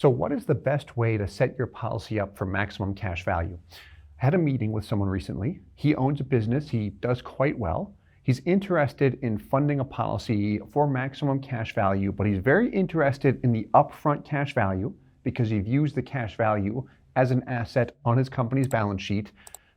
So what is the best way to set your policy up for maximum cash value? I had a meeting with someone recently. He owns a business. He does quite well. He's interested in funding a policy for maximum cash value, but he's very interested in the upfront cash value because he views the cash value as an asset on his company's balance sheet,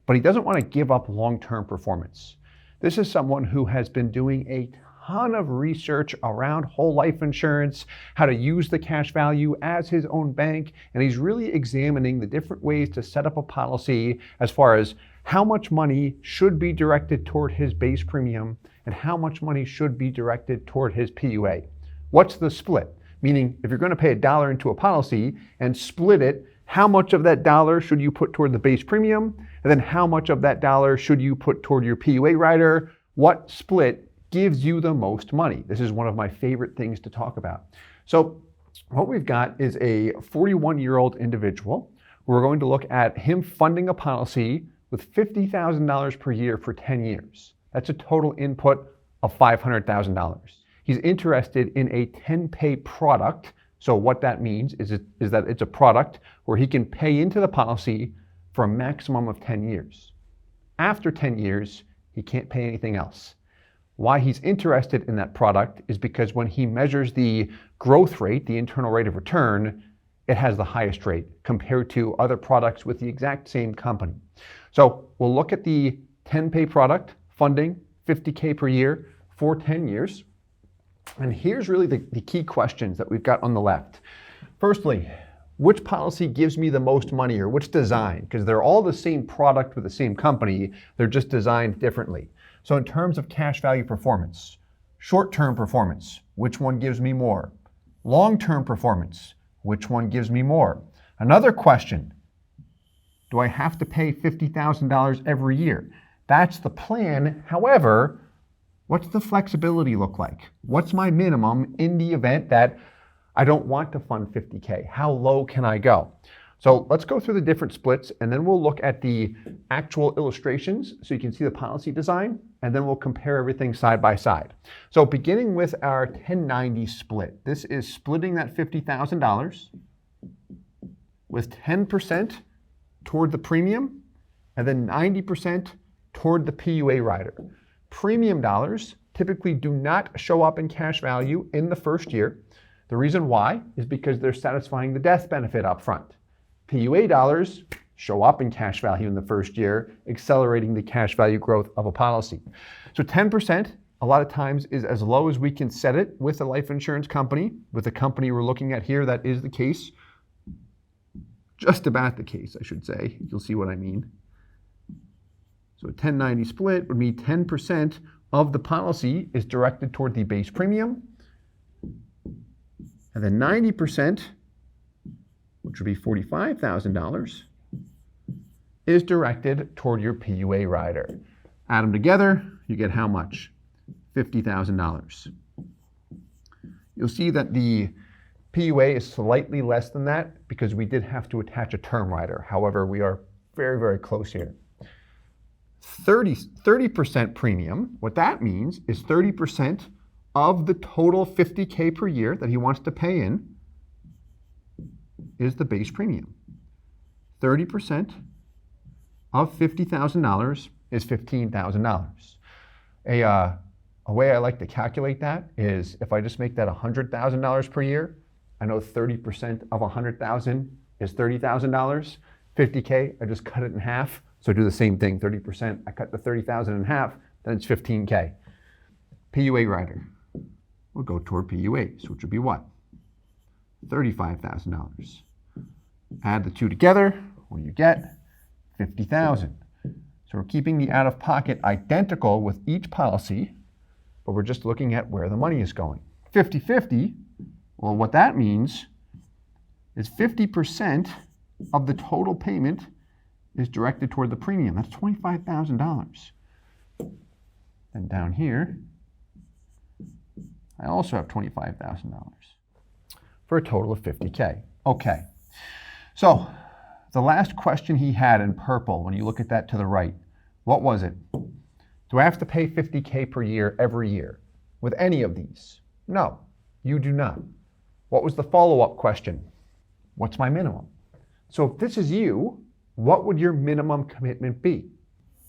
but he doesn't want to give up long-term performance. This is someone who has been doing a ton of research around whole life insurance, how to use the cash value as his own bank, and he's really examining the different ways to set up a policy as far as how much money should be directed toward his base premium and how much money should be directed toward his PUA. What's the split? Meaning, if you're going to pay $1 into a policy and split it, how much of that dollar should you put toward the base premium? And then how much of that dollar should you put toward your PUA rider? What split gives you the most money? This is one of my favorite things to talk about. So what we've got is a 41-year-old individual. We're going to look at him funding a policy with $50,000 per year for 10 years. That's a total input of $500,000. He's interested in a 10-pay product. So what that means is that it's a product where he can pay into the policy for a maximum of 10 years. After 10 years, he can't pay anything else. Why he's interested in that product is because when he measures the growth rate, the internal rate of return, it has the highest rate compared to other products with the exact same company. So we'll look at the 10-pay product, funding $50K per year for 10 years. And here's really the key questions that we've got on the left. Firstly, which policy gives me the most money, or which design? Because they're all the same product with the same company, they're just designed differently. So in terms of cash value performance, short-term performance, which one gives me more? Long-term performance, which one gives me more? Another question, do I have to pay $50,000 every year? That's the plan. However, what's the flexibility look like? What's my minimum in the event that I don't want to fund $50K? How low can I go? So let's go through the different splits, and then we'll look at the actual illustrations so you can see the policy design, and then we'll compare everything side by side. So beginning with our 1090 split, this is splitting that $50,000 with 10% toward the premium and then 90% toward the PUA rider. Premium dollars typically do not show up in cash value in the first year. The reason why is because they're satisfying the death benefit up front. PUA dollars show up in cash value in the first year, accelerating the cash value growth of a policy. So 10% a lot of times is as low as we can set it with a life insurance company. With the company we're looking at here, that is the case. Just about the case, I should say. You'll see what I mean. So a 1090 split would mean 10% of the policy is directed toward the base premium. And then 90%, which would be $45,000, is directed toward your PUA rider. Add them together, you get how much? $50,000. You'll see that the PUA is slightly less than that because we did have to attach a term rider. However, we are very, very close here. 30% premium, what that means is 30% of the total $50K per year that he wants to pay in is the base premium. 30% of $50,000 is $15,000. A way I like to calculate that is if I just make that $100,000 per year, I know 30% of $100,000 is $30,000. 50K, I just cut it in half. So do the same thing, 30%, I cut the 30,000 in half, then it's 15K. PUA rider will go toward PUAs, which would be what? $35,000. Add the two together, what do you get? $50,000. So we're keeping the out-of-pocket identical with each policy, but we're just looking at where the money is going. 50-50, well, what that means is 50% of the total payment is directed toward the premium. That's $25,000. And down here, I also have $25,000 for a total of 50K. Okay, so the last question he had in purple, when you look at that to the right, what was it? Do I have to pay 50K per year every year with any of these? No, you do not. What was the follow-up question? What's my minimum? So if this is you, what would your minimum commitment be?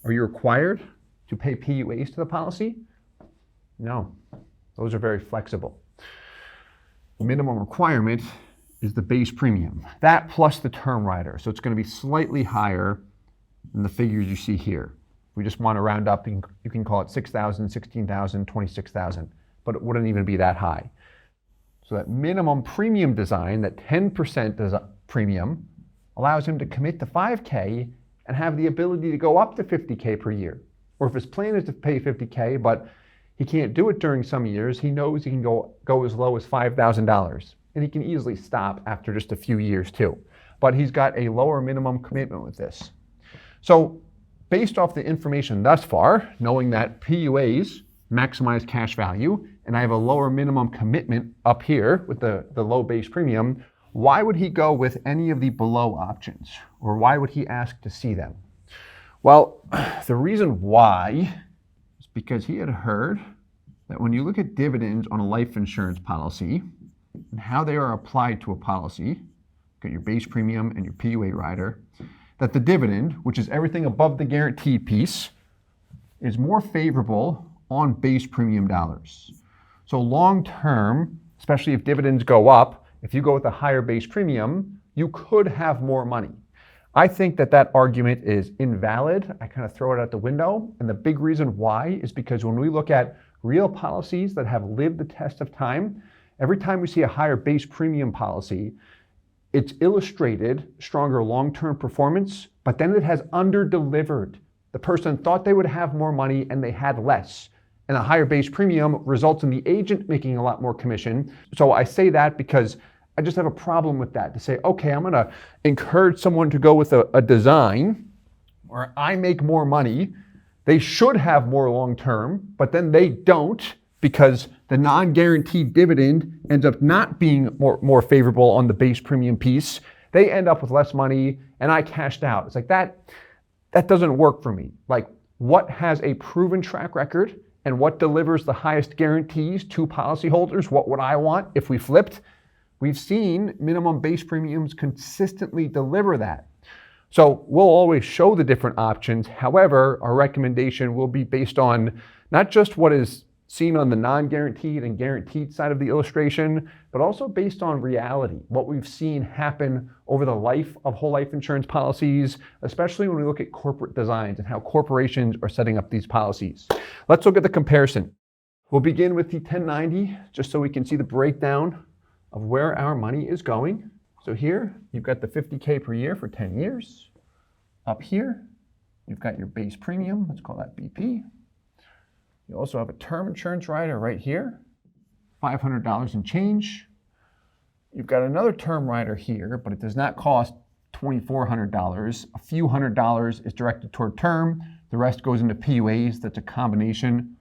Are you required to pay PUAs to the policy? No, those are very flexible. The minimum requirement is the base premium. That plus the term rider. So it's going to be slightly higher than the figures you see here. We just want to round up, you can call it 6,000, 16,000, 26,000, but it wouldn't even be that high. So that minimum premium design, that 10% premium, allows him to commit to 5K and have the ability to go up to 50K per year. Or if his plan is to pay 50K, but he can't do it during some years, he knows he can go as low as $5,000. And he can easily stop after just a few years too. But he's got a lower minimum commitment with this. So based off the information thus far, knowing that PUAs maximize cash value, and I have a lower minimum commitment up here with the low base premium, why would he go with any of the below options? Or why would he ask to see them? Well, the reason why is because he had heard that when you look at dividends on a life insurance policy and how they are applied to a policy, got your base premium and your PUA rider, that the dividend, which is everything above the guaranteed piece, is more favorable on base premium dollars. So long term, especially if dividends go up, if you go with a higher base premium, you could have more money. I think that argument is invalid. I kind of throw it out the window. And the big reason why is because when we look at real policies that have lived the test of time, every time we see a higher base premium policy, it's illustrated stronger long-term performance, but then it has under-delivered. The person thought they would have more money and they had less. And a higher base premium results in the agent making a lot more commission. So I say that because I just have a problem with that, to say, okay, I'm gonna encourage someone to go with a design where I make more money. They should have more long-term, but then they don't because the non-guaranteed dividend ends up not being more favorable on the base premium piece. They end up with less money and I cashed out. It's like that doesn't work for me. Like, what has a proven track record and what delivers the highest guarantees to policyholders? What would I want if we flipped? We've seen minimum base premiums consistently deliver that. So we'll always show the different options. However, our recommendation will be based on not just what is seen on the non-guaranteed and guaranteed side of the illustration, but also based on reality, what we've seen happen over the life of whole life insurance policies, especially when we look at corporate designs and how corporations are setting up these policies. Let's look at the comparison. We'll begin with the 1090, just so we can see the breakdown of where our money is going. So here, you've got the 50K per year for 10 years. Up here, you've got your base premium, let's call that BP. You also have a term insurance rider right here, $500 and change. You've got another term rider here, but it does not cost $2,400. A few $100s is directed toward term. The rest goes into PUAs. That's a combination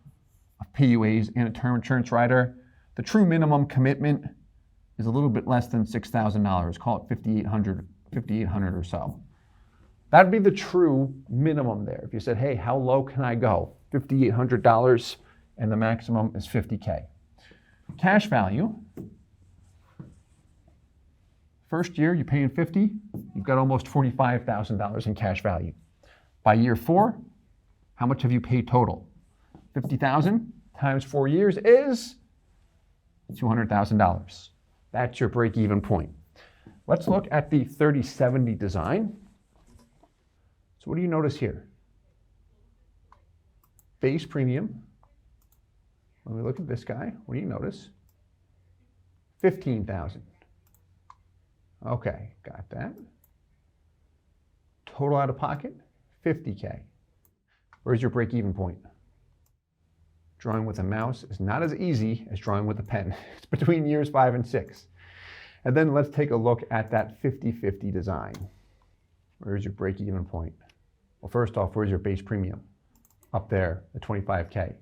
of PUAs and a term insurance rider. The true minimum commitment is a little bit less than $6,000. Call it $5,800 or so. That'd be the true minimum there. If you said, hey, how low can I go? $5,800 and the maximum is 50K. Cash value. First year, you're paying 50, you've got almost $45,000 in cash value. By year 4, how much have you paid total? 50,000 times 4 years is $200,000. That's your break-even point. Let's look at the 3070 design. So what do you notice here? Base premium. When we look at this guy, what do you notice? 15,000. Okay, got that. Total out of pocket, 50K. Where's your break-even point? Drawing with a mouse is not as easy as drawing with a pen. It's between years 5 and 6. And then let's take a look at that 50-50 design. Where's your break-even point? Well, first off, where's your base premium? Up there, the 25K.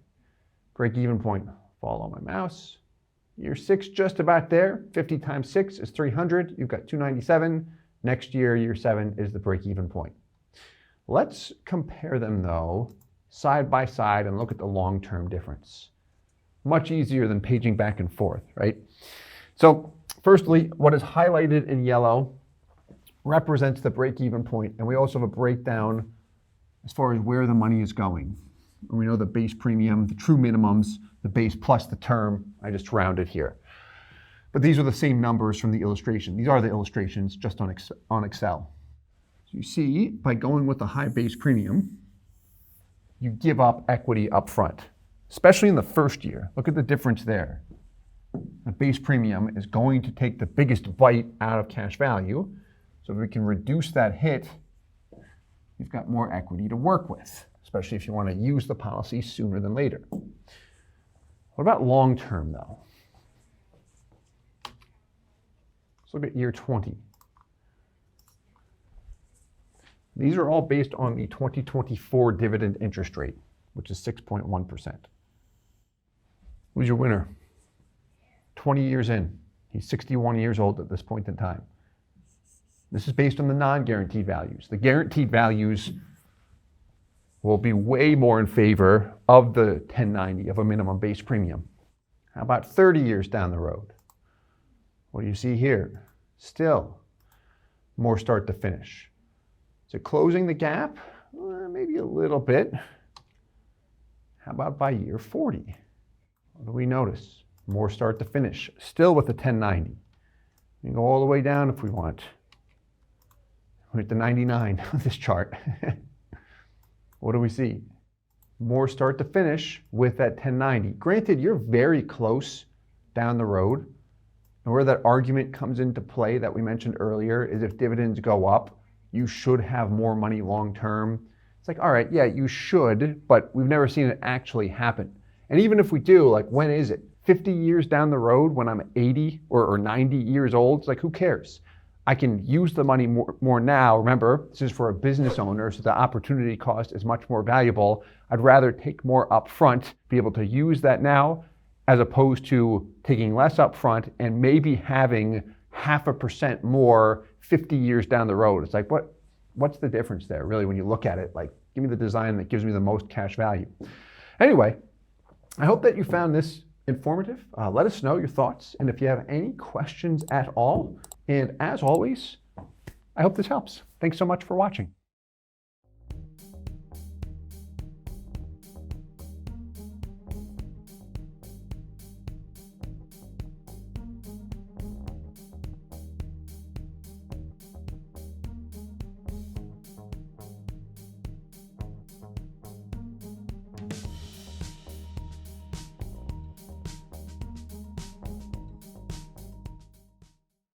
Break-even point, follow my mouse. Year 6, just about there. 50 times 6 is 300. You've got 297. Next year, year 7 is the break-even point. Let's compare them, though, side by side and look at the long-term difference. Much easier than paging back and forth, right? So Firstly, what is highlighted in yellow represents the break-even point, and we also have a breakdown as far as where the money is going. And we know the base premium, the true minimums, the base plus the term. I just rounded here. But these are the same numbers from the illustration. These are the illustrations just on Excel. So you see, by going with the high base premium, you give up equity up front, especially in the first year. Look at the difference there. The base premium is going to take the biggest bite out of cash value. So if we can reduce that hit, you've got more equity to work with, especially if you want to use the policy sooner than later. What about long term, though? Let's look at year 20. These are all based on the 2024 dividend interest rate, which is 6.1%. Who's your winner? 20 years in. He's 61 years old at this point in time. This is based on the non-guaranteed values. The guaranteed values will be way more in favor of the 1090, of a minimum base premium. How about 30 years down the road? What do you see here? Still more start to finish. Is it closing the gap? Maybe a little bit. How about by year 40? What do we notice? More start to finish, still with the 1090. We can go all the way down if we want. We're at the 99 on this chart. What do we see? More start to finish with that 1090. Granted, you're very close down the road. And where that argument comes into play that we mentioned earlier is if dividends go up, you should have more money long term. It's like, all right, yeah, you should, but we've never seen it actually happen. And even if we do, like, when is it? 50 years down the road when I'm 80 or 90 years old? It's like, who cares? I can use the money more now. Remember, this is for a business owner, so the opportunity cost is much more valuable. I'd rather take more upfront, be able to use that now, as opposed to taking less upfront and maybe having 0.5% more 50 years down the road. It's like, what's the difference there, really, when you look at it? Like, give me the design that gives me the most cash value. Anyway, I hope that you found this informative. Let us know your thoughts, and if you have any questions at all. And as always, I hope this helps. Thanks so much for watching.